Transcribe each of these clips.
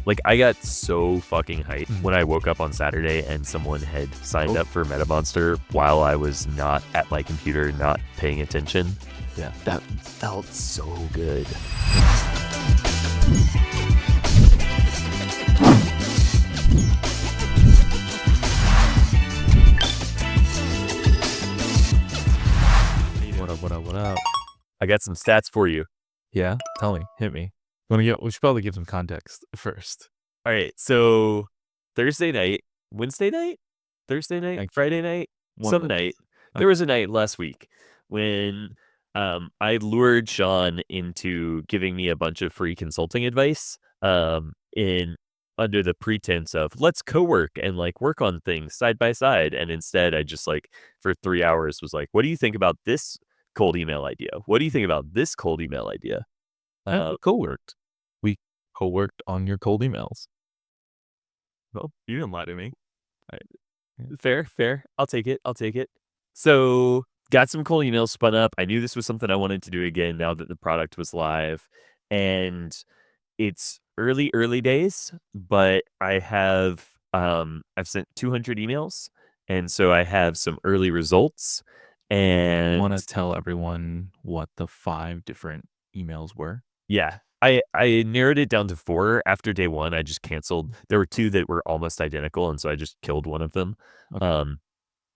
Like, I got so fucking hyped when I woke up on Saturday and someone had signed up for MetaMonster while I was not at my computer, not paying attention. Yeah. That felt so good. What up? I got some stats for you. Yeah? Tell me. Hit me. We should probably give some context first. All right, so Thursday night, Wednesday night, Thursday night, Like, Friday night, some night. Okay. There was a night last week when I lured Sean into giving me a bunch of free consulting advice in under the pretense of let's co-work and like work on things side by side. And instead I just like for 3 hours was like, what do you think about this cold email idea? What do you think about this cold email idea? We co-worked. We co-worked on your cold emails. Well, you didn't lie to me. Fair. I'll take it. So got some cold emails spun up. I knew this was something I wanted to do again now that the product was live. And it's early days, but I have I've sent 200 emails. And so I have some early results. And Want to tell everyone what the 5 different emails were? Yeah. I narrowed it down to 4 after day 1. I just canceled. There were 2 that were almost identical, and so I just killed one of them. Okay.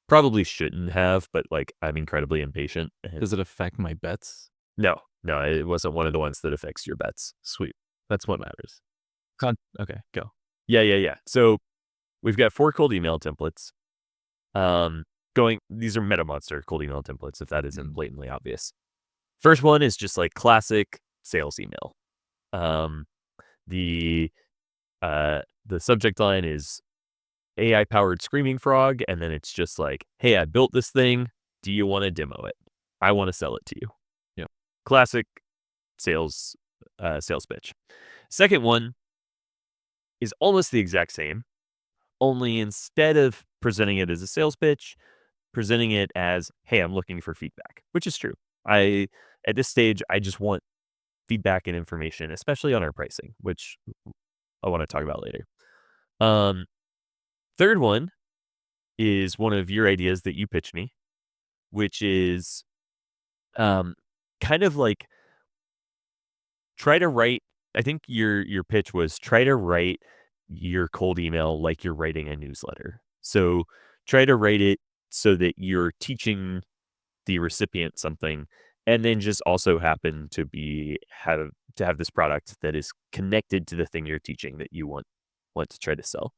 Probably shouldn't have, but like I'm incredibly impatient. Does it affect my bets? No, it wasn't one of the ones that affects your bets. Sweet. That's what matters. Okay, go. Yeah. So we've got 4 cold email templates. These are MetaMonster cold email templates, if that isn't blatantly obvious. First one is just like classic sales email. The subject line is AI powered screaming frog, and then it's just like, hey, I built this thing. Do you want to demo it? I want to sell it to you. Yeah. Classic sales pitch. Second one is almost the exact same, only instead of presenting it as a sales pitch, presenting it as, hey, I'm looking for feedback, which is true. At this stage, I just want feedback and information, especially on our pricing, which I want to talk about later. Third one is one of your ideas that you pitched me, which is kind of like try to write. I think your pitch was try to write your cold email like you're writing a newsletter. So try to write it so that you're teaching the recipient something, and then just also happen to have this product that is connected to the thing you're teaching that you want to try to sell.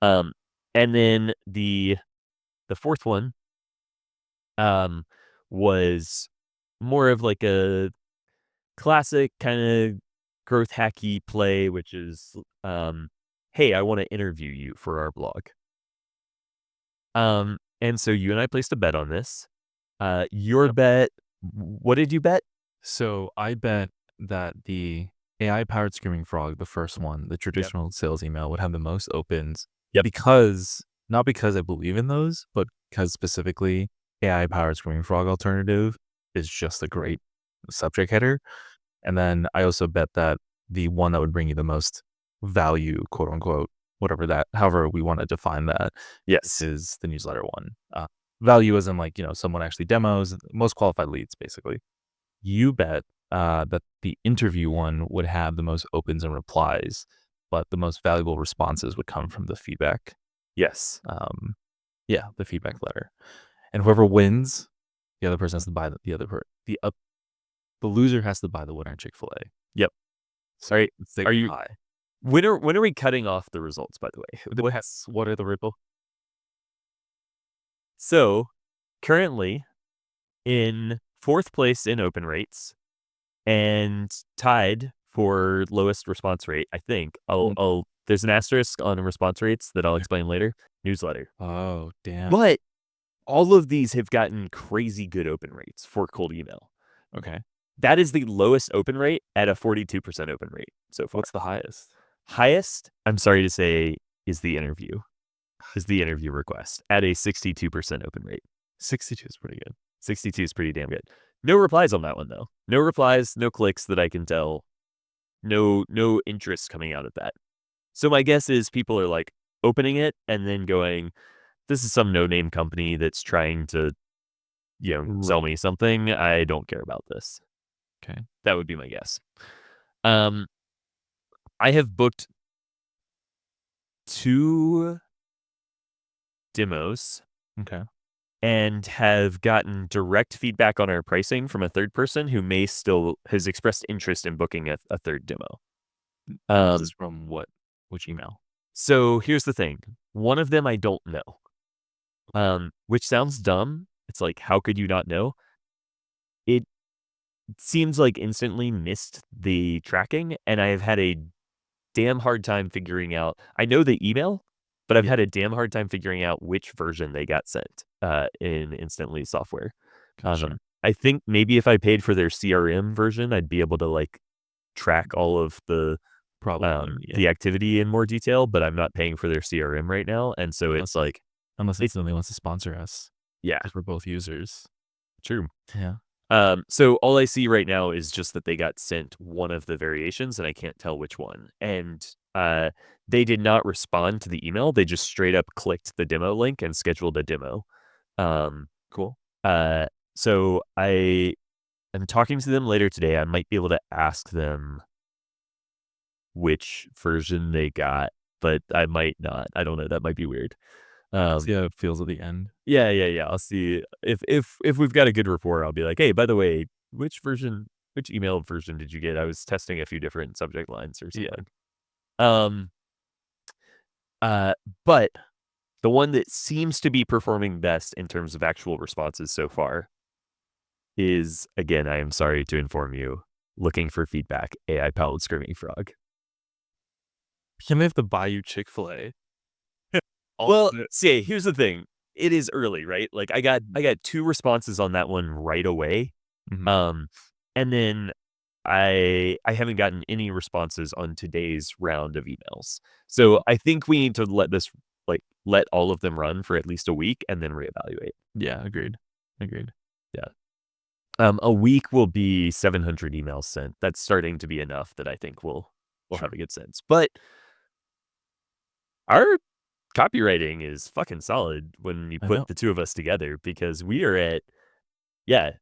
And then the fourth one was more of like a classic kind of growth hacky play, which is hey, I want to interview you for our blog. And so you and I placed a bet on this. Your bet, what did you bet? So I bet that the AI-powered screaming frog, the first one, the traditional sales email, would have the most opens. Yep. Not because I believe in those, but because specifically AI-powered screaming frog alternative is just a great subject header. And then I also bet that the one that would bring you the most value, quote unquote, however we want to define that, Yes, is the newsletter one. Value as in like, someone actually demos, most qualified leads, basically. You bet that the interview one would have the most opens and replies, but the most valuable responses would come from the feedback. Yes. The feedback letter. And whoever wins, the other person has to buy the loser has to buy the winner at Chick-fil-A. Yep. Sorry, Are you high? When are we cutting off the results, by the way? What are the ripple? So currently in 4th place in open rates and tied for lowest response rate, I think. There's an asterisk on response rates that I'll explain later. Newsletter. Oh, damn. But all of these have gotten crazy good open rates for cold email. Okay. That is the lowest open rate at a 42% open rate so far. What's the highest? Highest, I'm sorry to say, is the interview request at a 62% open rate. 62 is pretty good. 62 is pretty damn good. No replies on that one, though. No replies, no clicks that I can tell. No interest coming out of that. So my guess is people are like opening it and then going, this is some no-name company that's trying to, sell Right. me something. I don't care about this. Okay. That would be my guess. Um, I have booked 2 demos Okay. and have gotten direct feedback on our pricing from a third person who may still has expressed interest in booking a third demo. This is Um, from what? Which email? so here's the thing. One of them I don't know. Which sounds dumb. It's like, how could you not know? It seems like instantly missed the tracking, and I have had a damn hard time figuring out. I know the email, but I've Yeah. had a damn hard time figuring out which version they got sent in Instantly software. Gotcha. I think maybe if I paid for their CRM version, I'd be able to like track all of Probably. Yeah. the activity in more detail. But I'm not paying for their CRM right now, and so it's Unless like unless it. it's somebody wants to sponsor us Yeah, because we're both users. true. Yeah. So all I see right now is just that they got sent one of the variations, and I can't tell which one. And they did not respond to the email. They just straight up clicked the demo link and scheduled a demo. Um, Cool. uh, so I am talking to them later today. I might be able to ask them which version they got, but I might not. I don't know. That might be weird. See Um, how it feels at the end. Yeah, yeah, yeah. I'll see if we've got a good rapport. I'll be like, hey, by the way, which email version did you get? I was testing a few different subject lines or Yeah. something. Um, uh, but the one that seems to be performing best in terms of actual responses so far is, again, I am sorry to inform you, looking for feedback. AI powered screaming frog. Can they have to buy you Chick-fil-A? Well, Alternate. see, here's the thing. It is early, right? Like I got 2 responses on that one right away. Mhm. Um, and then I haven't gotten any responses on today's round of emails. So I think we need to let all of them run for at least a week and then reevaluate. Yeah, agreed. Agreed. Yeah. A week will be 700 emails sent. That's starting to be enough that I think we'll have Sure. a good sense. But our copywriting is fucking solid when you I put know. the 2 of us together because we are at, yeah,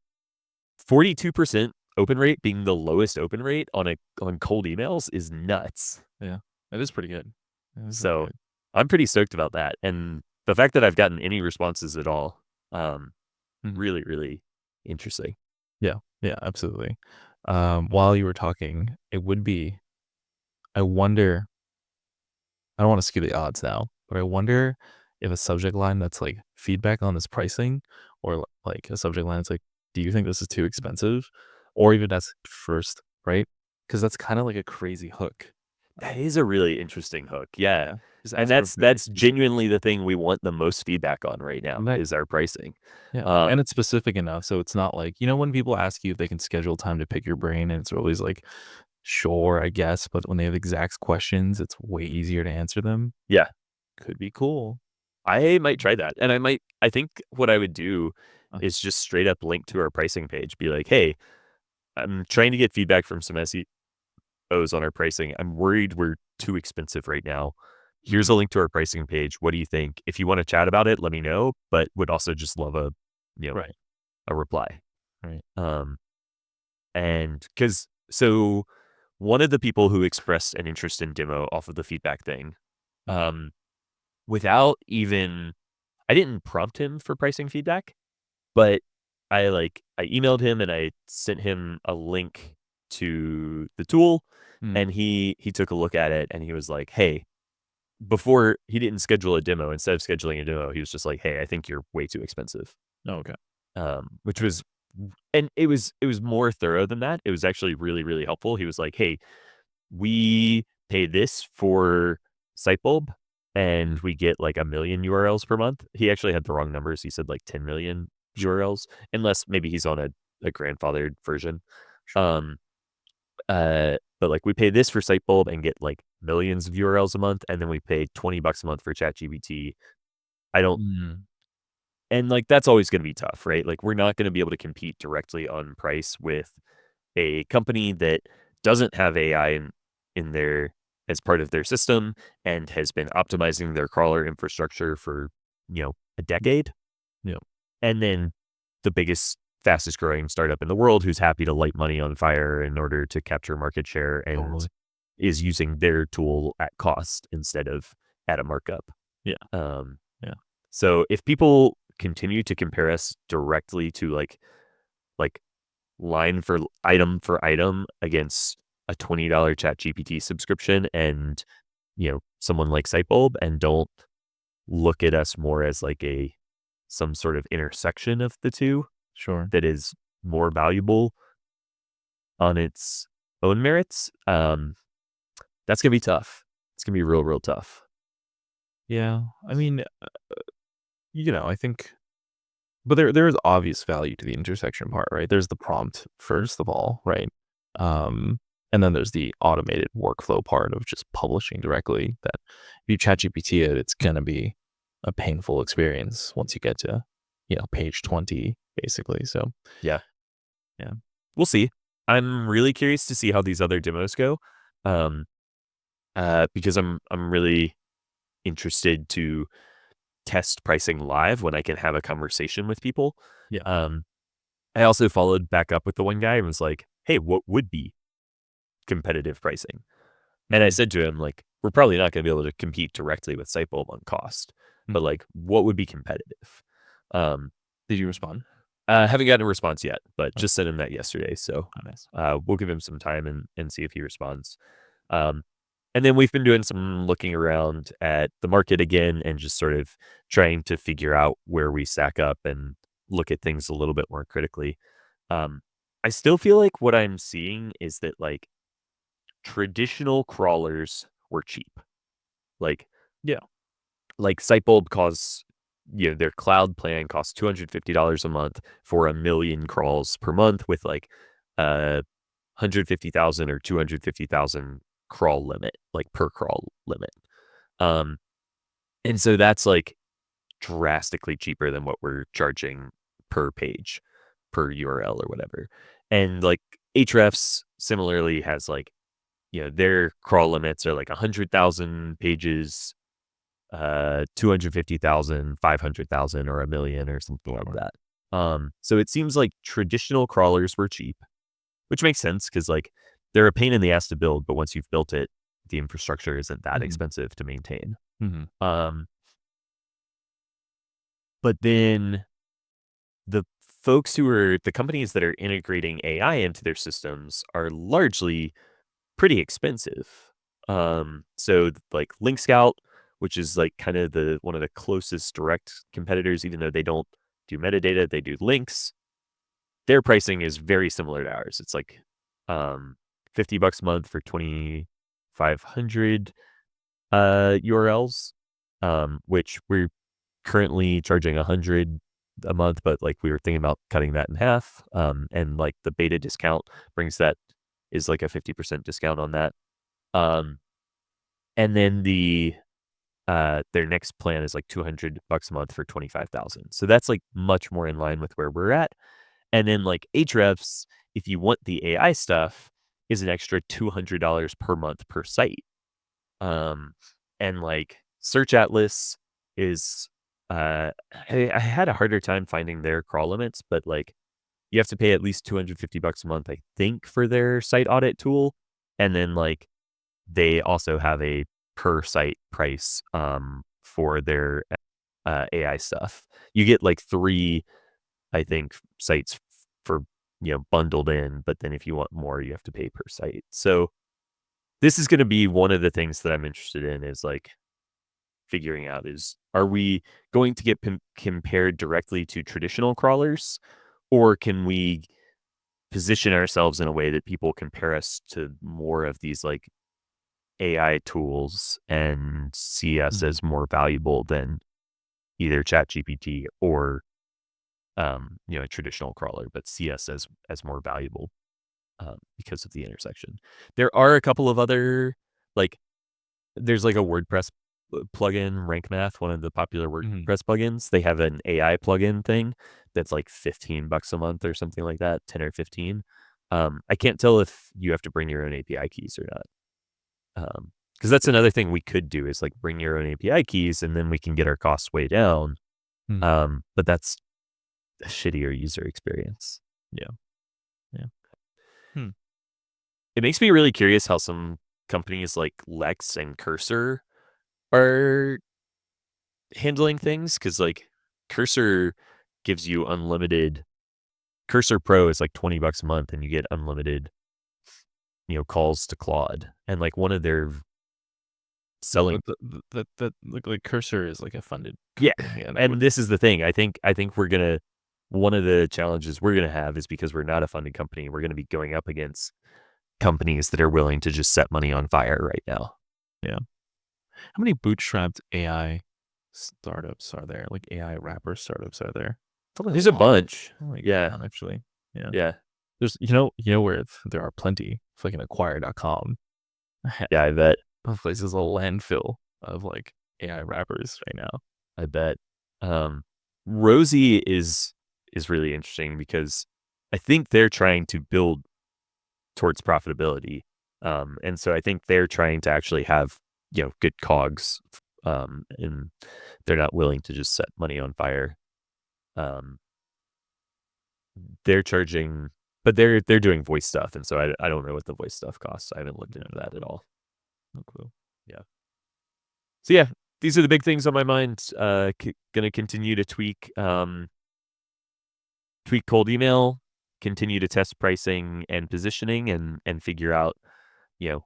42% open rate. Being the lowest open rate on cold emails is nuts. Yeah. That is pretty good. That is pretty So, good. I'm pretty stoked about that, and the fact that I've gotten any responses at all, Mhm. really, really interesting. Yeah. Yeah, absolutely. While you were talking, it would be I wonder I don't wanna skew the odds now, but I wonder if a subject line that's like feedback on this pricing or like a subject line that's like, "Do you think this is too expensive?" Or even that's first, right? Because that's kinda like a crazy hook. That is a really interesting hook, yeah, Yeah. Just and ask for a very that's specific. genuinely the thing we want the most feedback on right now Right. is our pricing. Yeah, and Um, it's specific enough, so it's not like when people ask you if they can schedule time to pick your brain, and it's always like, "Sure, I guess," but when they have exact questions, it's way easier to answer them. yeah, Could be cool. I might try that, and I think what I would do Uh, is just straight up link to our pricing page, be like, "Hey, I'm trying to get feedback from some SEOs on our pricing. I'm worried we're too expensive right now. Here's mhm. a link to our pricing page. What do you think? If you wanna chat about it, let me know, but would also just love you know, Right, a reply." right. Um, and because so one of the people who expressed an interest in demo off of the feedback thing, Mhm. um, without even I didn't prompt him for pricing feedback, but I emailed him and I sent him a link to the tool, Mm. and he took a look at it and he was like, "Hey," before he didn't schedule a demo, instead of scheduling a demo, he was just like, "Hey, I think you're way too expensive." Oh, okay. Which was and it was more thorough than that. It was actually really, really helpful. He was like, "Hey, we pay this for Sightbulb, and we get like 1,000,000 URLs per month." He actually had the wrong numbers. He said like 10,000,000 Sure, URLs, unless maybe he's on a grandfathered version. sure. Um, but like we pay this for Sightbulb and get like millions of URLs a month, and then we pay $20 a month for ChatGPT. I don't Mm. And like that's always going to be tough, right? Like we're not going to be able to compete directly on price with a company that doesn't have AI in their as part of their system and has been optimizing their crawler infrastructure for, a decade. Yeah. And then the biggest, fastest growing startup in the world who's happy to light money on fire in order to capture market share and Totally. is using their tool at cost instead of at a markup. Yeah. Um, Yeah. so if people continue to compare us directly to like line for item against a $20 chat GPT subscription and, someone like Sightbulb and don't look at us more as like some sort of intersection of the two Sure. that is more valuable on its own merits, that's gonna be tough. It's gonna be real, real tough. Yeah. I mean, I think, but there is obvious value to the intersection part, right? There's the prompt first of all, right? Um, and then there's the automated workflow part of just publishing directly. That if you chat GPT it, it's gonna be a painful experience once you get to, page 20, basically. So Yeah, yeah. we'll see. I'm really curious to see how these other demos go, um, because I'm really interested to test pricing live when I can have a conversation with people. Yeah. Um, I also followed back up with the one guy and was like, "Hey, what would be competitive pricing?" And I Mhm. said to him, like, "We're probably not gonna be able to compete directly with Sightbulb on cost, but, Mhm. like, what would be competitive?" Um, Did you respond? haven't gotten a response yet, but Oh, just sent him that yesterday, so, nice. we'll give him some time and see if he responds. Um, and then we've been doing some looking around at the market again and just sort of trying to figure out where we stack up and look at things a little bit more critically. Um, I still feel like what I'm seeing is that, like, traditional crawlers were cheap. Like Yeah. like Sightbulb costs, their cloud plan costs $250 a month for 1,000,000 crawls per month with like 150,000 or 250,000 crawl limit, like per crawl limit. Um, and so that's like drastically cheaper than what we're charging per page, per URL or whatever. And like Ahrefs similarly has like, their crawl limits are like 100,000 pages, 250,000, 500,000, or 1,000,000 or something like Sure. that. So it seems like traditional crawlers were cheap, which makes sense because like they're a pain in the ass to build, but once you've built it, the infrastructure isn't that Mhm. expensive to maintain. Mhm. Um, but then the folks who are the companies that are integrating AI into their systems are largely pretty expensive. So like Link Scout, which is like kind of the one of the closest direct competitors, even though they don't do metadata, they do links. Their pricing is very similar to ours. It's like um $50 a month for 2,500 URLs, which we're currently charging 100 a month, but like we were thinking about cutting that in half. And like the beta discount brings that is like a 50% discount on that. Um, and then their next plan is like $200 a month for 25,000. So that's like much more in line with where we're at. And then like Ahrefs, if you want the AI stuff, is an extra $200 per month per site. Um, and like Search Atlas is, I had a harder time finding their crawl limits, but like you have to pay at least $250 a month, I think, for their site audit tool. And then like they also have a per site price, for their, AI stuff. You get like 3, I think, sites for, bundled in, but then if you want more, you have to pay per site. So this is gonna be one of the things that I'm interested in is, like, figuring out is, are we going to get compared directly to traditional crawlers, or can we position ourselves in a way that people compare us to more of these, like, AI tools and see us Mhm. as more valuable than either ChatGPT or, a traditional crawler, but see us as more valuable, because of the intersection. There are a couple of other, like, there's like a WordPress plugin, Rank Math, one of the popular Mhm. WordPress plugins. They have an AI plugin thing that's like $15 a month or something like that, 10 or 15. I can't tell if you have to bring your own API keys or not. Because that's another thing we could do is like bring your own API keys and then we can get our costs way down. Hmm. But that's a shittier user experience. Yeah. Yeah. Hmm. It makes me really curious how some companies like Lex and Cursor are handling things, because like Cursor gives you unlimited. Cursor Pro is like $20 a month, and you get unlimited, calls to Claude. And like one of their Yeah, selling, but that look like Cursor is like a funded yeah, company, and I and would this is the thing. I think one of the challenges we're gonna have is because we're not a funded company, we're gonna be going up against companies that are willing to just set money on fire right now. yeah. How many bootstrapped AI startups are there? Like AI wrapper startups are there? Probably a There's a lot. bunch. Oh my Yeah, god, actually. Yeah. yeah, There's where there are plenty. Fucking acquire.com. yeah. I bet. That place is a landfill of like AI wrappers right now. I bet. Rosie is really interesting because I think they're trying to build towards profitability, and so I think they're trying to actually have good cogs, and they're not willing to just set money on fire. Um, they're charging, but they're doing voice stuff, and so I don't know what the voice stuff costs. I haven't looked into that at all. No clue. Yeah. So yeah, these are the big things on my mind. Gonna continue to tweak cold email, continue to test pricing and positioning, and figure out, you know,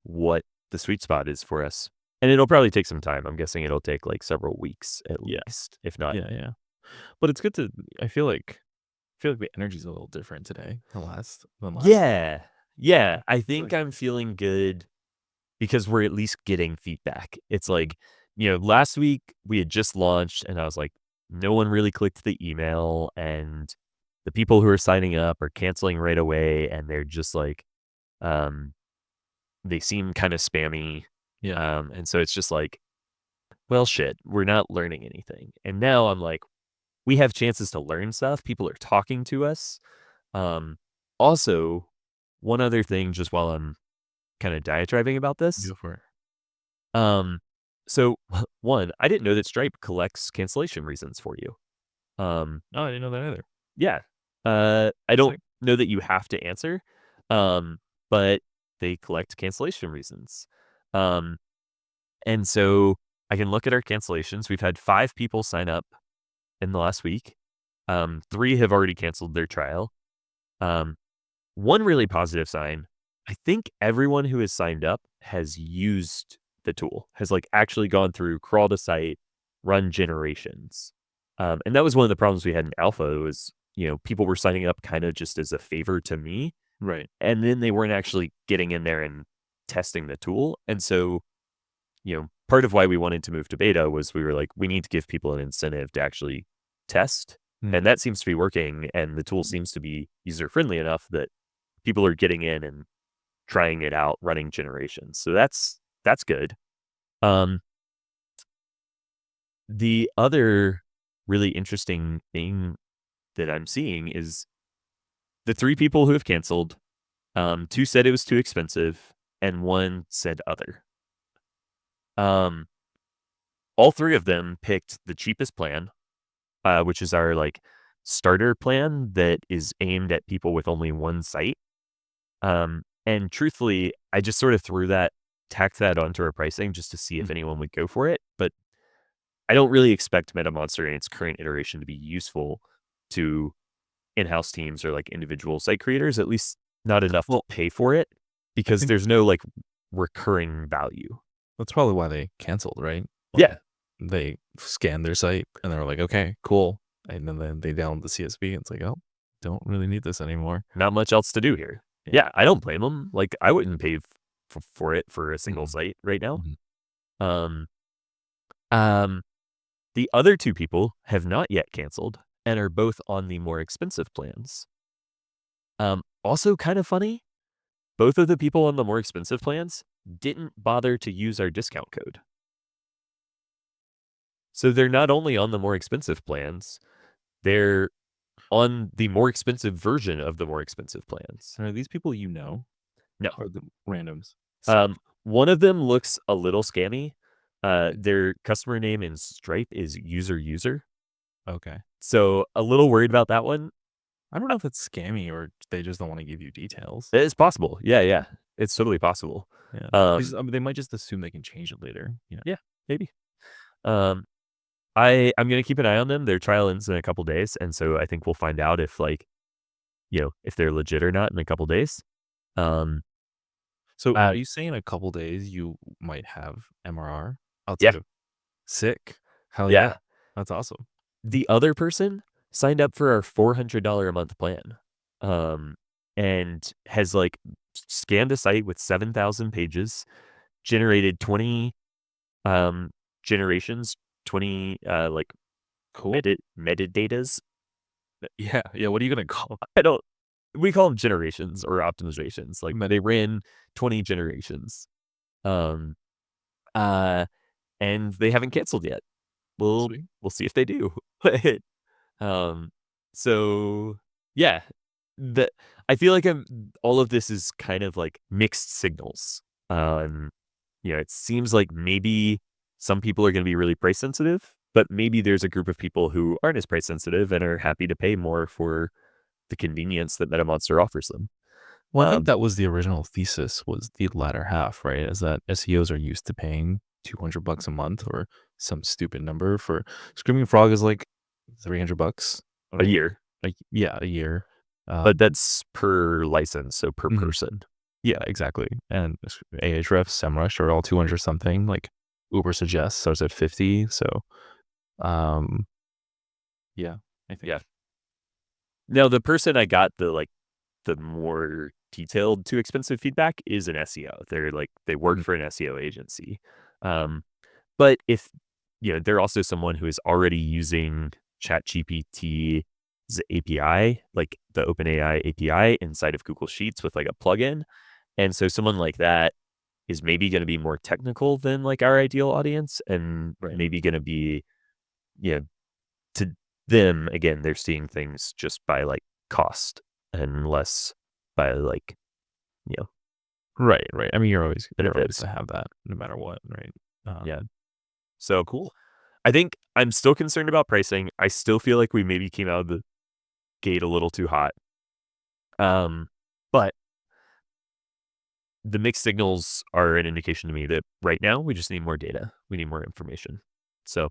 what the sweet spot is for us. And it'll probably take some time. I'm guessing it'll take like several weeks at Yeah. least, if not. Yeah, yeah. But it's good to I feel like the energy's a little different today than last. Yeah. Yeah. I Feel think like I'm feeling good because we're at least getting feedback. It's like, last week we had just launched and I was like, no one really clicked the email, and the people who are signing up are canceling right away, and they're just like, um, they seem kind of spammy. yeah. And so it's just like, well, shit, we're not learning anything. And now I'm like, we have chances to learn stuff. People are talking to us. Um, Also, one other thing, just while I'm kind of diatribing about this. Go for it. Um, so one, I didn't know that Stripe collects cancellation reasons for you. Um, No, I didn't know that either. yeah. I don't Sick. know that you have to answer, but they collect cancellation reasons. Um, and so I can look at our cancellations. We've had 5 people sign up in the last week. 3 have already canceled their trial. Um, One really positive sign, I think everyone who has signed up has used the tool, has like actually gone through, crawled a site, run generations. And that was one of the problems we had in alpha was, people were signing up kind of just as a favor to me. Right. And then they weren't actually getting in there and testing the tool. And so, part of why we wanted to move to beta was we were like, we need to give people an incentive to actually test. Mm. And that seems to be working. And the tool seems to be user friendly enough that people are getting in and trying it out, running generations. So that's good. Um, the other really interesting thing that I'm seeing is the 3 people who have canceled, 2 said it was too expensive, and 1 said other. Um, all 3 of them picked the cheapest plan, which is our like starter plan that is aimed at people with only 1 site. And truthfully, I just sort of tacked that onto our pricing just to see if Mm. anyone would go for it. But I don't really expect MetaMonster in its current iteration to be useful to in-house teams or like individual site creators, at least not enough to Well, pay for it, I because think there's no like recurring value. that's probably why they canceled, right? Yeah, Like, they scanned their site and they were like, "Okay, cool." And then they download the CSV and it's like, "Oh, don't really need this anymore." not much else to do here. Yeah. Yeah, I don't blame them. Like I wouldn't pay for it for a single Mhm. site right now. Mhm. Um, um, the other 2 people have not yet canceled and are both on the more expensive plans. Also kind of funny, both of the people on the more expensive plans didn't bother to use our discount code. So they're not only on the more expensive plans, they're on the more expensive version of the more expensive plans. And are these people you know? No. Or the randoms? Um, Sick. One of them looks a little scammy. Their customer name in Stripe is user. Okay. So a little worried about that one. I don't know if it's scammy or they just don't wanna give you details. It's possible. Yeah, yeah. It's totally possible. Yeah. Um, They might just assume they can change it later, you know? yeah, maybe. Um, I'm gonna keep an eye on them. Their trial ends in a couple days, and so I think we'll find out if like, if they're legit or not in a couple days. Um, So, uh, are you saying in a couple days you might have MRR yeah, outside of sick? Hell yeah. yeah. That's awesome. The other person signed up for our $400 a month plan, um, and has like scanned a site with 7,000 pages, generated 20 um, generations, 20 like Cool. metadatas. Yeah, yeah, what are you gonna call I don't we call them generations or optimizations. Like meta they ran 20 generations. Um uh and they haven't canceled yet. We'll sweet? we'll see if they do. But, um so yeah, the I feel like all of this is kind of like mixed signals. Um it seems like maybe some people are going to be really price sensitive, but maybe there's a group of people who aren't as price sensitive and are happy to pay more for the convenience that MetaMonster offers them. Well, I think Um, that was the original thesis was the latter half, right? Is that SEOs are used to paying $200 a month or some stupid number for Screaming Frog is like $300 a or year, like yeah, a year. but that's per license, so per Mhm. person. Yeah, exactly. And Ahrefs, SEMrush are all 200 something. Like Uber suggests starts at 50. So um yeah, I think Yeah. Now the person I got the more detailed, too expensive feedback is an SEO. They work mm, for an SEO agency. Um, but if they're also someone who is already using ChatGPT's API, like the OpenAI API inside of Google Sheets with like a plugin. And so someone like that is maybe going to be more technical than like our ideal audience and right. maybe going to be, you know, to them, again, they're seeing things just by like cost and less by like, you know, Right, right. I mean, you're always benefits. gonna have that no matter what, right? Yeah. So Cool. I think I'm still concerned about pricing. I still feel like we maybe came out of the gate a little too hot. But the mixed signals are an indication to me that right now we just need more data. We need more information. So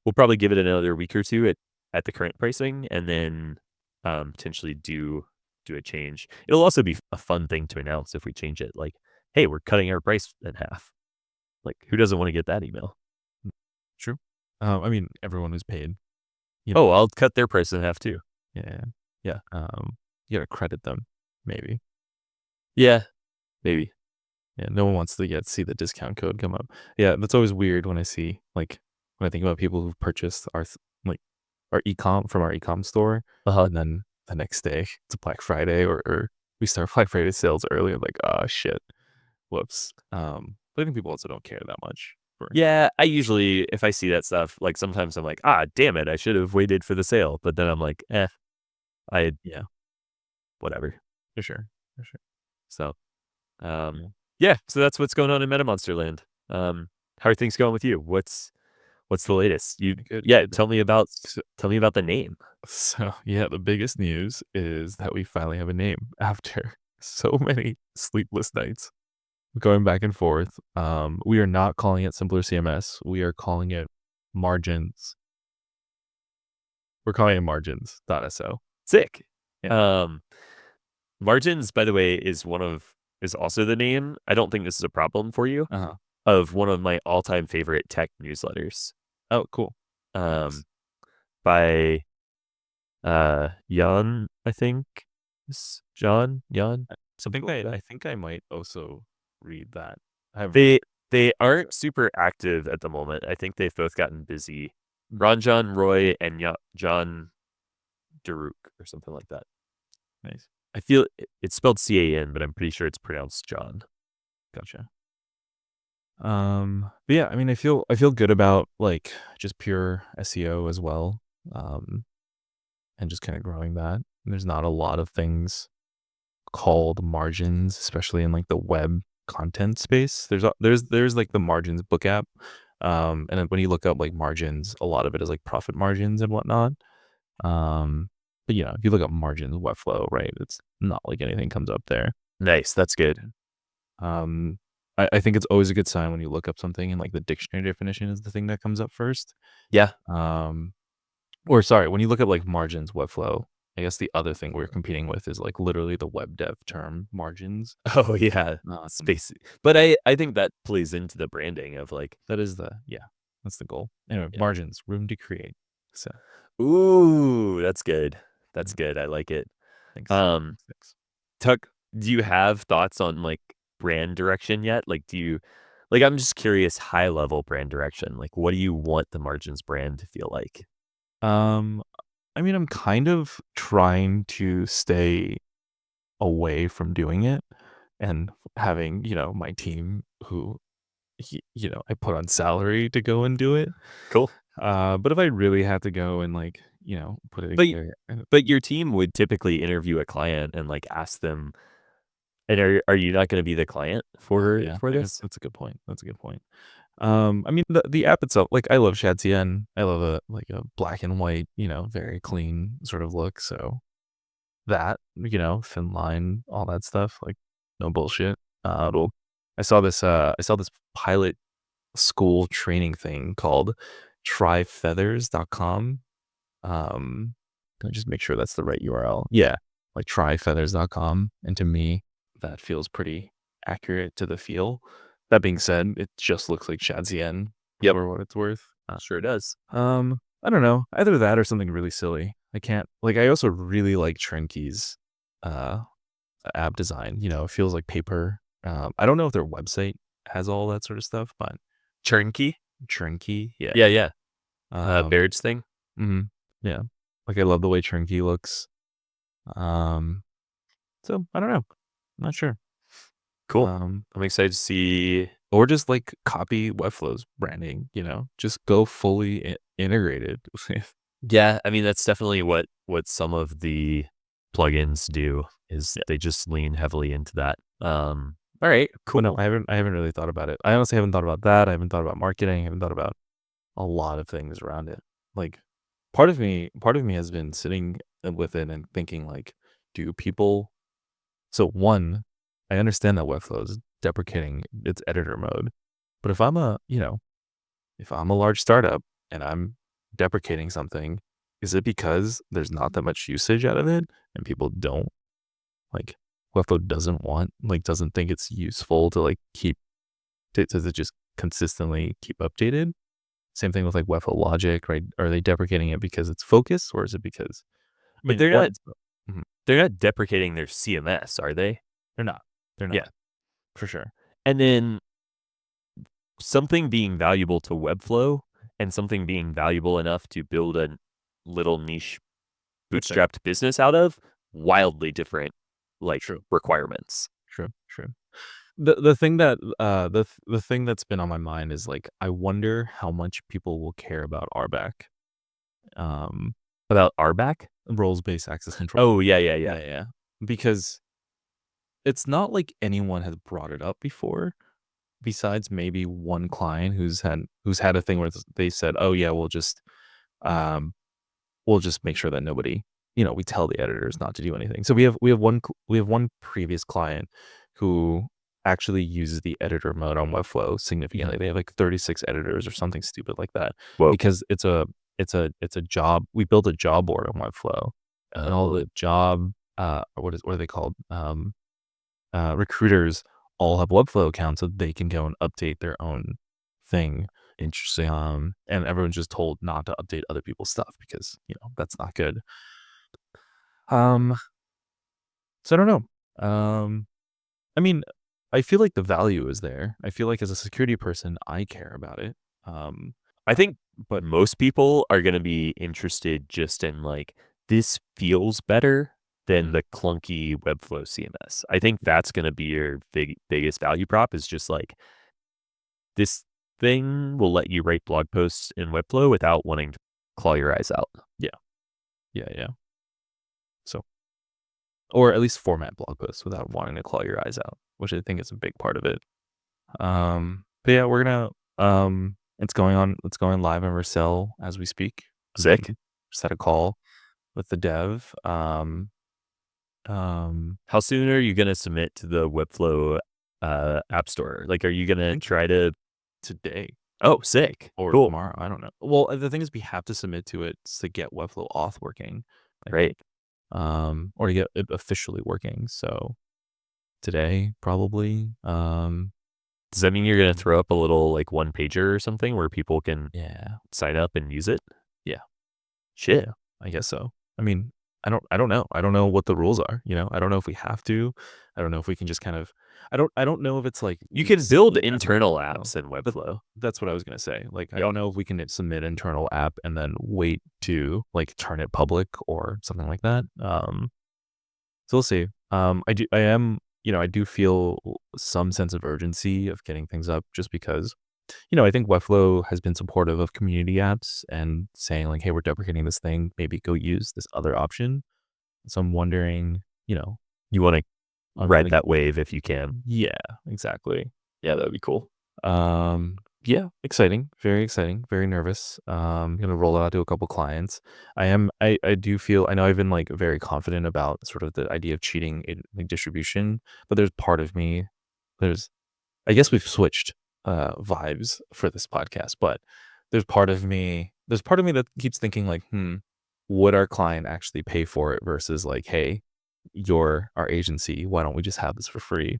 we'll probably give it another week or two at the current pricing and then potentially do a change. It'll also be a fun thing to announce if we change it. Like, hey, we're cutting our price in half. Like, who doesn't want to get that email? True. I mean, everyone who's paid, you know, Oh, I'll cut their price in half too. yeah, Yeah. you gotta credit them, maybe. Yeah. Maybe. Yeah, no one wants to yet see the discount code come up. Yeah, that's always weird when I see like when I think about people who've purchased like our ecom from our ecom store, Uh huh. and then the next day it's Black Friday or we start Black Friday sales early. I'm like, oh shit, whoops. But I think people also don't care that much for Yeah, I usually, if I see that stuff, like sometimes I'm like, ah, damn it, I should have waited for the sale. But then I'm like, I yeah, whatever. for sure, for sure. So, um, Yeah, yeah, so that's what's going on in MetaMonster land. How are things going with you? What's the latest? good, Yeah, good. tell me about the name. So, yeah, the biggest news is that we finally have a name after so many sleepless nights going back and forth. We are not calling it Simpler CMS. We are calling it Margins. We're calling it Margins.so. Sick. Yeah. Um, Margins, by the way, is also the name. I don't think this is a problem for you Uh-huh. of one of my all-time favorite tech newsletters. Oh, cool. Um, Nice. by Jan, I think. Jan, something like that. I think I might also read that. I haven't read They it. they aren't super active at the moment. I think they've both gotten busy. Ranjan Roy and John Daruk or something like that. Nice. I feel it's spelled CAN, but I'm pretty sure it's pronounced John. Gotcha. But yeah, I mean, I feel good about like just pure SEO as well. Um, and just kind of growing that. There's not a lot of things called margins, especially in like the web. content space. There's like the margins book app. And then when you look up like margins, a lot of it is like profit margins and whatnot. But if you look up margins, Webflow, right? It's not like anything comes up there. Nice. That's good. Um, I think it's always a good sign when you look up something and like the dictionary definition is the thing that comes up first. Yeah. Um, or sorry, when you look at like margins, Webflow, I guess the other thing we're competing with is like literally the web dev term margins. Oh, yeah. Um, Space. But I think that plays into the branding of like, that is that's the goal. Anyway, yeah. margins, room to create. So Ooh, that's good. That's mm, good. I like it. thanks. Um, Thanks. Tuck, do you have thoughts on like brand direction yet? Like, like, I'm just curious, high level brand direction. Like, what do you want the Margins brand to feel like? Um, I mean, I'm kind of trying to stay away from doing it and having, my team who, I put on salary to go and do it. Cool. But if I really had to go and like, put it But together, but your team would typically interview a client and like ask them, and are you not going to be the client yeah, for I guess this? that's a good point. That's a good point. I mean, the app itself, like I love Shadcn. I love a black and white, very clean sort of look. So that, thin line, all that stuff, like no bullshit. It'll I saw this pilot school training thing called tryfeathers.com. Let me just make sure that's the right URL. Yeah, like tryfeathers.com. And to me, that feels pretty accurate to the feel. That being said, it just looks like Shadcn Yep, for what it's worth. sure does. I don't know. Either that or something really silly. I can't like I also really like Turnkey's uh app design. It feels like paper. I don't know if their website has all that sort of stuff, but Turnkey. Turnkey, yeah. Yeah, yeah. Um, Baird's thing. mhm, yeah. Like I love the way Turnkey looks. Um, so I don't know. I'm not sure. Cool. Um, I'm excited to see. or just like copy Webflow's branding. Just go fully integrated with. Yeah, I mean that's definitely what some of the plugins do is Yeah, they just lean heavily into that. All right, but no, cool. I haven't really thought about it. I honestly haven't thought about that. I haven't thought about marketing. I haven't thought about a lot of things around it. Like part of me has been sitting with it and thinking like, do people so one, I understand that Webflow is deprecating its editor mode. But if I'm a large startup and I'm deprecating something, is it because there's not that much usage out of it and people don't like Webflow doesn't think it's useful to like keep to just consistently keep updated? Same thing with like Webflow logic, right? Are they deprecating it because it's focused or is it because I But mean one it's mhm, they're not deprecating their CMS, are they? they're not. They're Yeah. not, for sure. And then something being valuable to Webflow and something being valuable enough to build a little niche That's fair. bootstrapped business out of, wildly different like True. requirements. True. True. The thing that's been on my mind is like I wonder how much people will care about RBAC, um, About RBAC? roles based access control. Oh, yeah, yeah, Yeah, yeah. yeah, yeah. Because it's not like anyone has brought it up before, besides maybe one client who's had a thing where they said, "Oh yeah, um we'll just make sure that nobody, we tell the editors not to do anything." So we have one previous client who actually uses the editor mode on Webflow Mhm. significantly. They have like 36 editors or something stupid like that Whoa. because it's a job. We built a job board on Webflow, and all Oh, the job what are they called? Recruiters all have Webflow accounts so they can go and update their own thing. interesting. And everyone's just told not to update other people's stuff because, that's not good. Um, so I don't know. I mean, I feel like the value is there. I feel like as a security person, I care about it. Um, I think but most people are gonna be interested just in, like, this feels better than mhm, the clunky Webflow CMS. I think that's gonna be your biggest value prop is just, like, this thing will let you write blog posts in Webflow without wanting to claw your eyes out. yeah, yeah, yeah. So, or at least format blog posts without wanting to claw your eyes out. which I think is a big part of it. But yeah, we're gonna it's going live in Vercel as we speak. Sick. Just had a call with the dev. How soon are you gonna submit to the Webflow app store? Like, are you I gonna think try to? today Oh, sick. or Cool. tomorrow. I don't know. Well, the thing is, we have to submit to it to get Webflow auth working. I Right. think, or to get it officially working. So today, probably. Does that mean you're gonna throw up a little like one pager or something where people can Yeah, sign up and use it? yeah, Shit. yeah. I guess so. I mean, I don't know. I don't know what the rules are. I don't know if we have to. I don't know if we can just kind of. I don't know if it's like You can build submit as internal you know, apps in but Webflow. that's what I was gonna say. Like, I Yep. don't know if we can submit internal app and then wait to like turn it public or something like that. So we'll see. I do feel some sense of urgency of getting things up just because, I think Webflow has been supportive of community apps and saying like, hey, we're deprecating this thing, maybe go use this other option. So I'm wondering, You want to I'm ride gonna, that wave if you can. yeah, exactly. Yeah, that would be cool. Yeah, very exciting, very nervous. Gonna roll it out to a couple clients. I do feel, I know I've been like very confident about sort of the idea of cheating in like distribution, but there's part of me, there's, I guess we've switched vibes for this podcast, but there's part of me that keeps thinking like, would our client actually pay for it versus like, hey, you're our agency, why don't we just have this for free?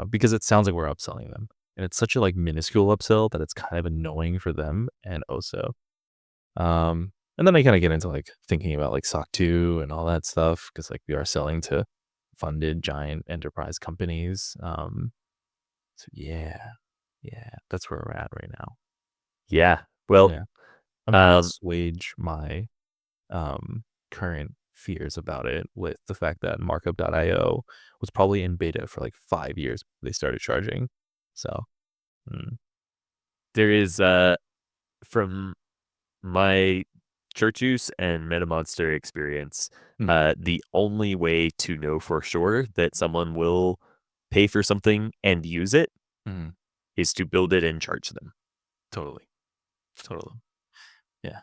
Because it sounds like we're upselling them. And it's such a like minuscule upsell that it's kind of annoying for them and also. And then I kind of get into like thinking about like SOC 2 and all that stuff because like we are selling to funded giant enterprise companies. So yeah, that's where we're at right now. Yeah. Well, Yeah, I'm trying to um, assuage my current fears about it with the fact that markup.io was probably in beta for like 5 years before they started charging. So, mm, there is from my church use and MetaMonster experience, mm, the only way to know for sure that someone will pay for something and use it mm, is to build it and charge them. totally, totally. Yeah,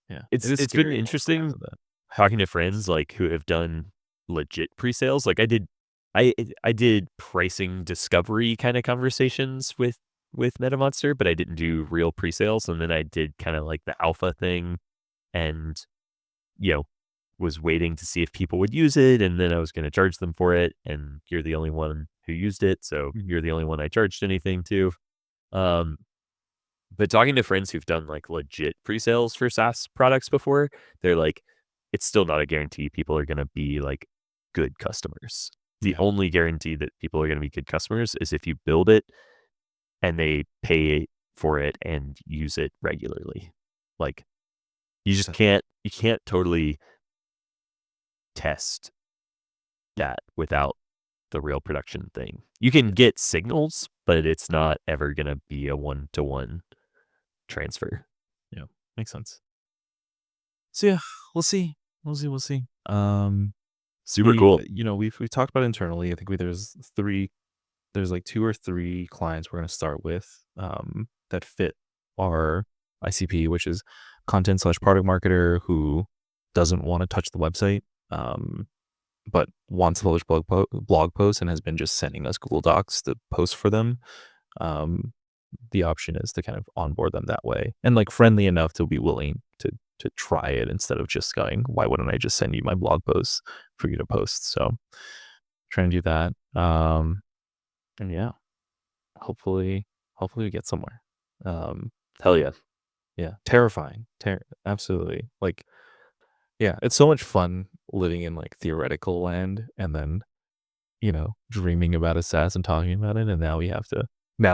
yeah. It It's is it's been scary because interesting of that. talking to friends like who have done legit pre-sales. Like I did pricing discovery kind of conversations with MetaMonster, but I didn't do real pre-sales. And then I did kind of like the alpha thing and you know was waiting to see if people would use it, and then I was going to charge them for it. And you're the only one who used it, so Mhm. you're the only one I charged anything to. Um, but talking to friends who've done like legit pre-sales for SaaS products before, they're like, it's still not a guarantee people are going to be like good customers. The Yeah, only guarantee that people are going to be good customers is if you build it and they pay for it and use it regularly. Like that you can't totally test that without the real production thing. You can get signals, but it's not ever going to be a one-to-one transfer. yeah, makes sense. So yeah, we'll see. We'll see. Super cool. We've talked about internally. I think there's like 2 or 3 clients we're gonna start with, that fit our ICP, which is content/product marketer who doesn't wanna touch the website, but wants to publish blog posts and has been just sending us Google Docs to post for them. Um, the option is to kind of onboard them that way and, like, friendly enough to be willing to try it instead of just going, "Why wouldn't I just send you my blog posts for you to post?" So, trying to do that. And yeah. Hopefully hopefully we get somewhere. Um, Hell yeah. yeah, terrifying. Absolutely. Like, yeah, it's so much fun living in like theoretical land and then, dreaming about a SaaS and talking about it. And now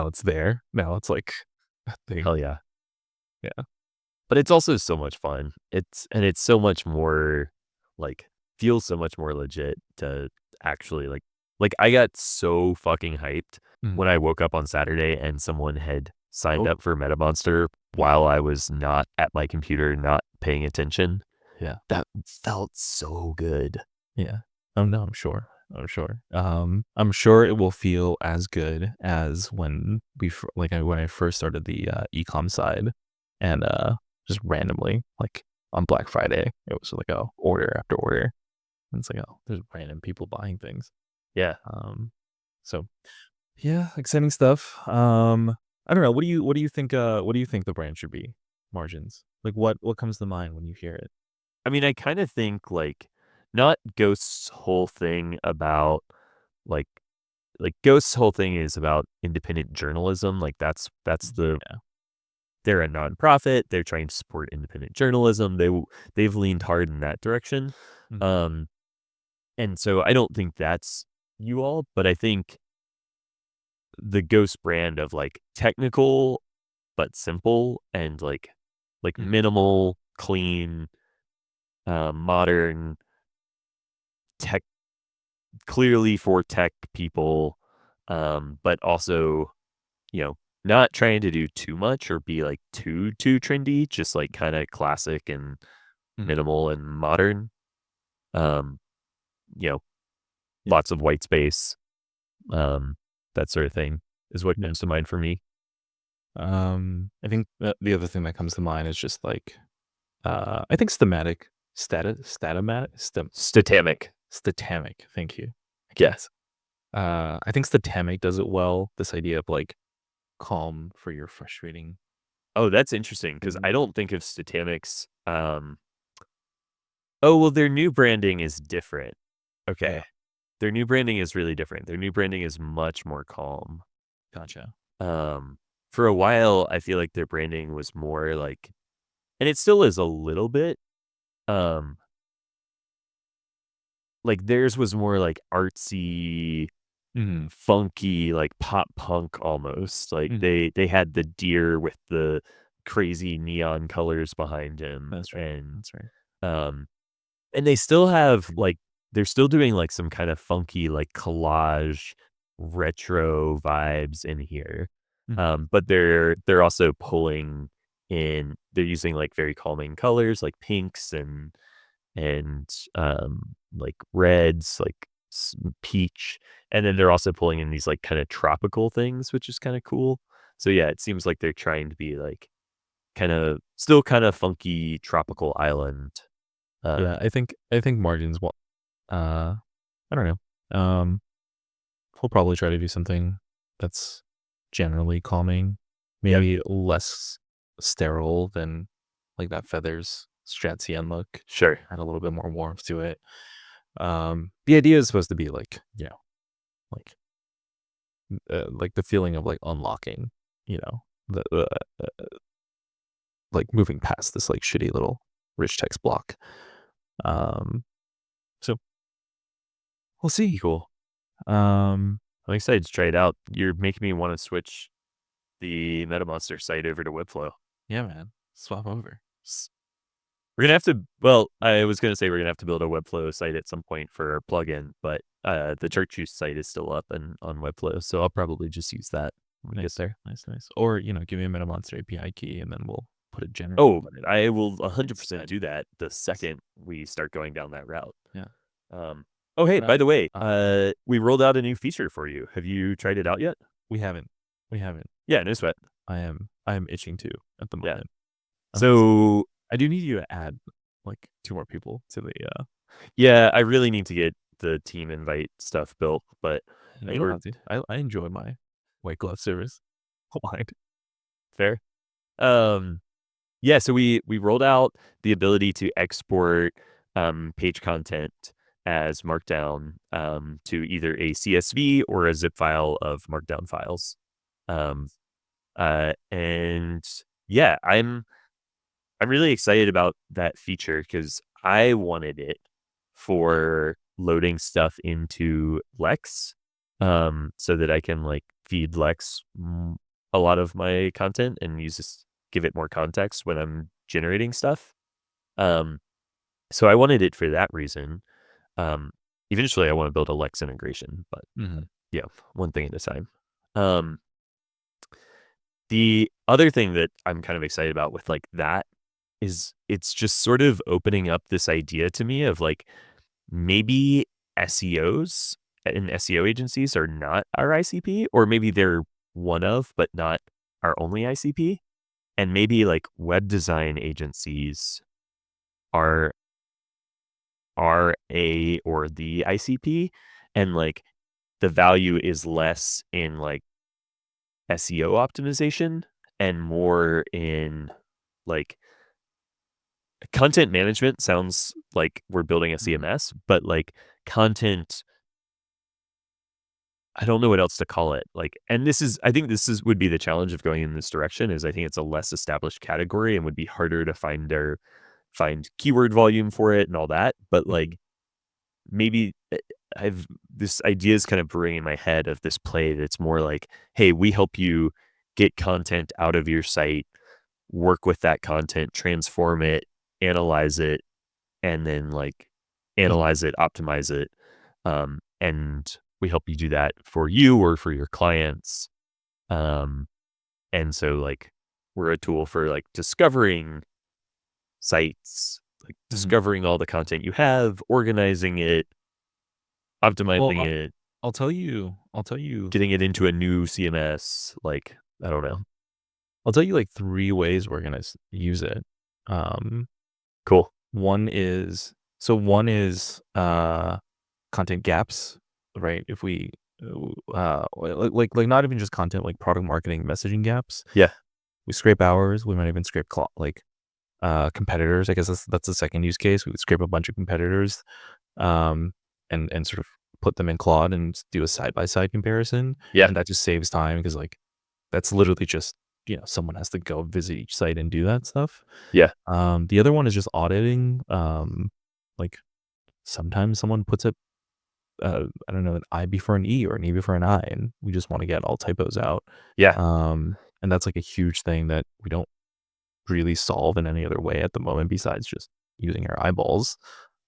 it's there. Now it's like a thing. Hell yeah. Yeah. But it's also so much fun. It's so much more like feels so much more legit to actually like I got so fucking hyped Mm. when I woke up on Saturday and someone had signed Oh, up for MetaMonster while I was not at my computer, not paying attention. yeah. That felt so good. Yeah. Oh, no, I'm sure. I'm sure. I'm sure it will feel as good as when when I first started the ecom side, and just randomly like on Black Friday, it was like a order after order. And it's like, oh, there's random people buying things. Yeah. So yeah, exciting stuff. I don't know. What do you think? What do you think the brand should be? Margins. Like what comes to mind when you hear it? I mean, I kind of think like not Ghost's whole thing about like Ghost's whole thing is about independent journalism. Like that's Yeah. they're a nonprofit. They're trying to support independent journalism. They've leaned hard in that direction. Mhm. Um, and so I don't think that's you all, but I think the Ghost brand of like technical but simple and like Mhm. minimal, clean, modern tech, clearly for tech people, but also not trying to do too much or be like too trendy, just like kind of classic and Mhm. minimal and modern. Um, you know, Yeah. lots of white space, um, that sort of thing is what Yeah. comes to mind for me. I think the other thing that comes to mind is just like I think Stamatic, Statamatic, Statamic. Statamic. Thank you. I Yeah. can't. I think Statamic does it well. This idea of like calm for your frustrating Oh, that's interesting because thing. I don't think of Statamics. Oh, well, their new branding is different. Yeah, Okay. Their new branding is really different. Their new branding is much more calm. gotcha. Um, for a while, I feel like their branding was more like, and it still is a little bit, um, like theirs was more like artsy, Mhm. funky, like pop punk almost. Like Mhm. they had the deer with the crazy neon colors behind him, That's right. That's right. um, and they still have like they're still doing like some kind of funky like collage retro vibes in here. Mhm. But they're also pulling in they're using like very calming colors like pinks and like reds, like peach, and then they're also pulling in these like kind of tropical things, which is kind of cool. So yeah, it seems like they're trying to be like kind of still kind of funky tropical island. Yeah, Um, I think margins will uh I don't know. We'll probably try to do something that's generally calming, yep, maybe less sterile than like that feathers Stratzian look. sure. Add a little bit more warmth to it. The idea is supposed to be like, like like the feeling of like unlocking, the like moving past this like shitty little rich text block. Um, so we'll see. Cool. Um, I'm excited to try it out. You're making me want to switch the MetaMonster site over to Webflow. yeah, man, swap over. We're gonna have to. Well, I was gonna say we're gonna have to build a Webflow site at some point for our plugin, but the Church Juice site is still up and on Webflow, so I'll probably just use that when we get Nice, there. nice, nice. Or give me a MetaMonster API key, and then we'll put a general Oh, button I will 100% instead. do that the second we start going down that route. Yeah. Um, oh, hey, But by the way, uh, we rolled out a new feature for you. Have you tried it out yet? we haven't. We haven't. Yeah, no sweat. I am itching to at the Yeah. moment. So So I do need you to add like two more people to the. yeah, I really need to get the team invite stuff built, but You don't we're have to. I enjoy my white glove service. Don't mind. fair. Um, Yeah, so we rolled out the ability to export, page content as Markdown, to either a CSV or a zip file of Markdown files. Um, and yeah, I'm really excited about that feature because I wanted it for loading stuff into Lex, so that I can like feed Lex a lot of my content and use this, give it more context when I'm generating stuff. Um, so I wanted it for that reason. Um, Eventually, I want to build a Lex integration, but Hmm. yeah, one thing at a time. Um, the other thing that I'm kind of excited about with like that is it's just sort of opening up this idea to me of like maybe SEOs and SEO agencies are not our ICP, or maybe they're one of, but not our only ICP. And maybe like web design agencies are a or the ICP, and like the value is less in like SEO optimization and more in like content management. Sounds like we're building a Mhm. CMS, but like content, I don't know what else to call it. Like, and I think this is would be the challenge of going in this direction, is I think it's a less established category and would be harder to find keyword volume for it and all that. But Mhm. like maybe I've this idea is kind of brewing in my head of this play that's more like, hey, we help you get content out of your site, work with that content, transform it, analyze it, and then like Mhm. analyze it, optimize it. And we help you do that for you or for your clients. Um, and so like we're a tool for like discovering sites, like Mhm. discovering all the content you have, organizing it, Well, optimizing it, I'll tell you getting it into a new CMS. Like, I don't know. Mhm. I'll tell you like 3 ways we're gonna use it. Um, Cool. one is content gaps, right? If we, like not even just content, like product marketing messaging gaps. Yeah. We scrape ours. We might even scrape competitors. I guess that's the second use case. We would scrape a bunch of competitors, um, and sort of put them in Claude and do a side by side comparison, Yeah. and that just saves time because like that's literally just someone has to go visit each site and do that stuff. Yeah. The other one is just auditing. Like sometimes someone puts I don't know, an I before an E or an E before an I, and we just want to get all typos out. Yeah. And that's like a huge thing that we don't really solve in any other way at the moment besides just using our eyeballs.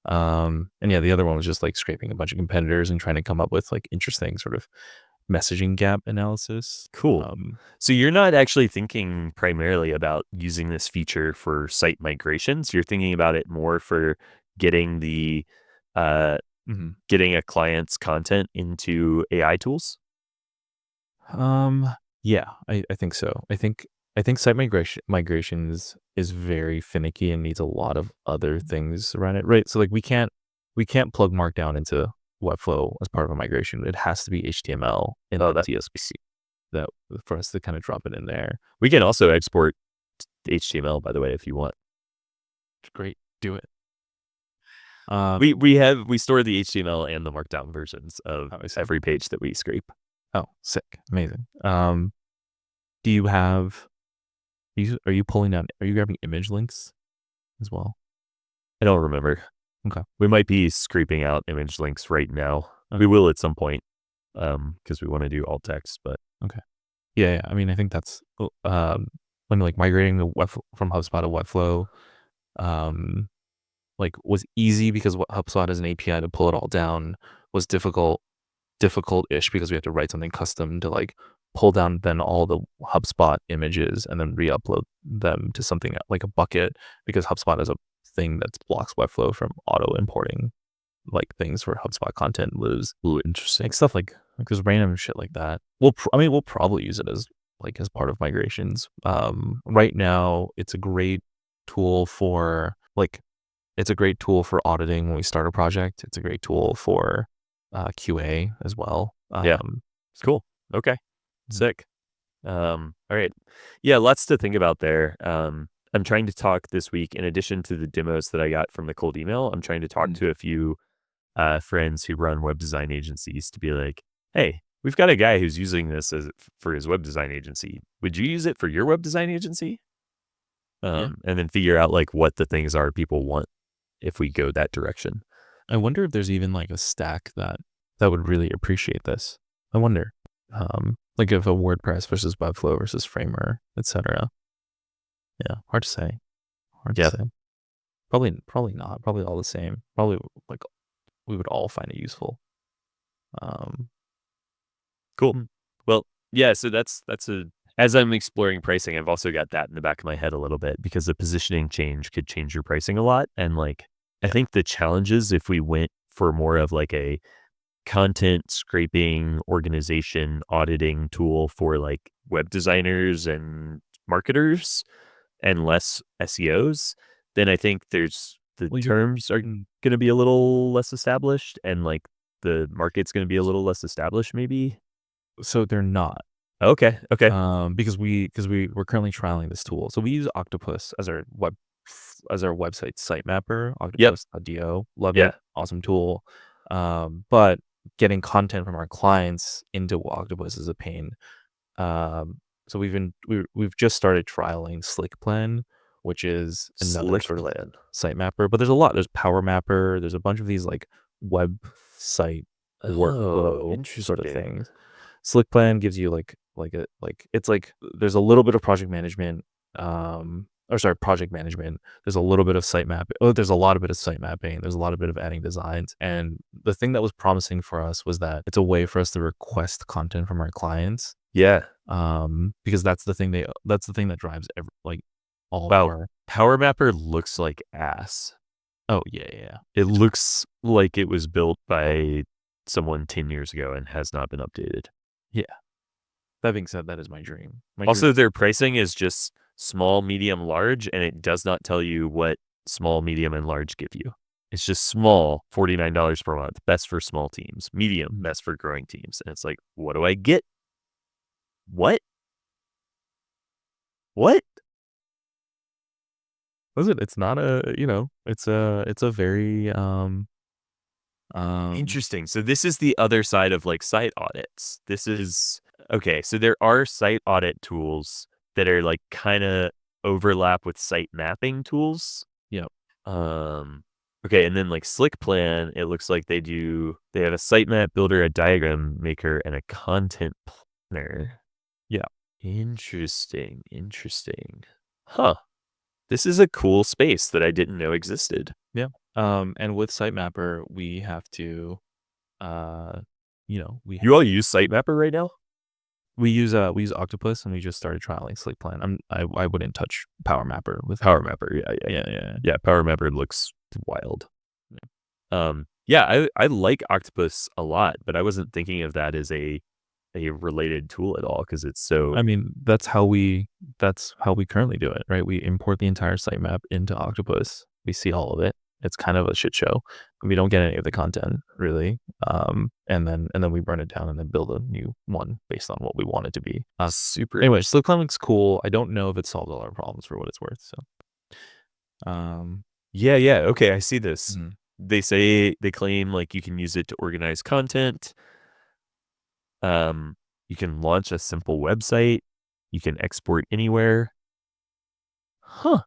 And yeah, the other one was just like scraping a bunch of competitors and trying to come up with like interesting sort of messaging gap analysis. Cool. So you're not actually thinking primarily about using this feature for site migrations. You're thinking about it more for getting the uh Mhm. getting a client's content into AI tools. Um, yeah, I think so. I think site migration is very finicky and needs a lot of other things around it, right? So like we can't plug Markdown into Webflow as part of a migration. It has to be HTML in Oh, the that CSV that for us to kind of drop it in there. we can also export HTML, by the way, if you want. Great, do it. We store the HTML and the markdown versions of I see. every page that we scrape. Oh, sick, amazing. Do you have? Are you pulling down? Are you grabbing image links as well? I don't remember. Okay. We might be scraping out image links right now. We Okay. will at some point, because we want to do alt text, but Okay. Yeah, yeah. I mean, I think that's when like migrating the from HubSpot to Webflow, um, like was easy because what HubSpot has an API to pull it all down was difficult-ish because we have to write something custom to like pull down then all the HubSpot images and then re-upload them to something like a bucket because HubSpot is a thing that blocks Webflow from auto importing like things for HubSpot content was ooh, interesting. like stuff like there's random shit like that. We'll probably use it as part of migrations. Right now it's a great tool for it's a great tool for auditing when we start a project. It's a great tool for QA as well. Yeah, So cool. Okay, mm, sick. All right. Yeah, lots to think about there. I'm trying to talk this week, in addition to the demos that I got from the cold email, I'm trying to talk mm, to a few friends who run web design agencies to be like, hey, we've got a guy who's using this for his web design agency. Would you use it for your web design agency? yeah. And then figure out like what the things are people want if we go that direction. I wonder if there's even like a stack that would really appreciate this. I wonder. Like if a WordPress versus Webflow versus Framer, etc. Yeah, hard to say. Hard to Yeah, say. Probably not. Probably all the same. Probably like we would all find it useful. Um, cool. mm, Well, yeah, so that's a as I'm exploring pricing, I've also got that in the back of my head a little bit, because the positioning change could change your pricing a lot. And like I yeah. think the challenges if we went for more of like a content scraping, organization, auditing tool for like web designers and marketers and less SEOs, then I think there's the Well, you're terms are mm, going to be a little less established and like the market's going to be a little less established maybe. so they're not. Okay. Okay. Because we're currently trialing this tool. So we use Octopus as our website site mapper, Yep. Octopus.do. Love Yeah. it. Awesome tool. But getting content from our clients into Octopus is a pain. So we've just started trialing SlickPlan, which is another Slick sort of plan. site mapper. But there's a lot. There's Power Mapper. There's a bunch of these like website Oh, workflow sort of interesting. things. SlickPlan gives you it's like there's a little bit of project management, or sorry, project management. There's a little bit of site map. Oh, there's a lot of bit of site mapping. There's a lot of bit of adding designs. And the thing that was promising for us was that it's a way for us to request content from our clients. Yeah. Because that's the thing that drives like all of Wow. our. Power Mapper looks like ass. Oh yeah, yeah, yeah. It looks like it was built by someone 10 years ago and has not been updated. Yeah. That being said, that is my dream. My dream. Also, their pricing is just small, medium, large, and it does not tell you what small, medium, and large give you. It's just small, $49 per month, best for small teams, medium, best for growing teams. And it's like, what do I get? What? What? Listen, it's not a it's a very Interesting. So this is the other side of like site audits. This is okay. So there are site audit tools that are like kind of overlap with site mapping tools. yeah, Um, okay, and then like Slick Plan, it looks like they have a sitemap builder, a diagram maker, and a content planner. yeah, Interesting, interesting. Huh. This is a cool space that I didn't know existed. yeah. And with Sitemapper, we have to, uh, we You all use Sitemapper right now? we use Octopus, and we just started trialing SlickPlan. I wouldn't touch Power Mapper with. Power Mapper, yeah, yeah, Yeah, yeah. yeah, Yeah, Power Mapper looks wild. Yeah, I like Octopus a lot, but I wasn't thinking of that as a related tool at all because it's so I mean, that's how we currently do it, right? We import the entire sitemap into Octopus. We see all of it. It's kind of a shit show. We don't get any of the content really. And then we burn it down and then build a new one based on what we want it to be. super. Anyway, SlickPlan looks cool. I don't know if it solves all our problems for what it's worth. So, um, Yeah, yeah. Okay, I see this. mhm. They claim like you can use it to organize content. You can launch a simple website. You can export anywhere. Huh.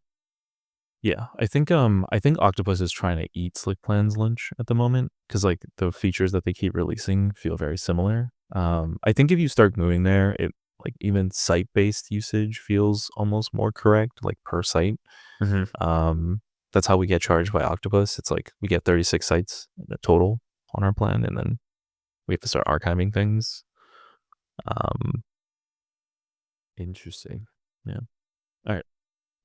Yeah, I think Octopus is trying to eat SlickPlan's lunch at the moment because like the features that they keep releasing feel very similar. I think if you start moving there, it like even site-based usage feels almost more correct, like per site. Hmm. That's how we get charged by Octopus. It's like we get 36 sites in the total on our plan, and then we have to start archiving things. Um, Interesting. yeah. All right,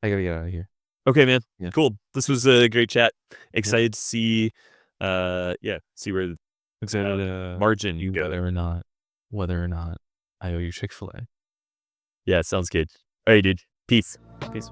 I gotta get out of here. Okay, man. Yeah. Cool. This was a great chat. Yeah. Excited to see, yeah, see where Excited to margin see goes. whether or not I owe you Chick-fil-A. Yeah, sounds good. All right, dude. Peace. Peace.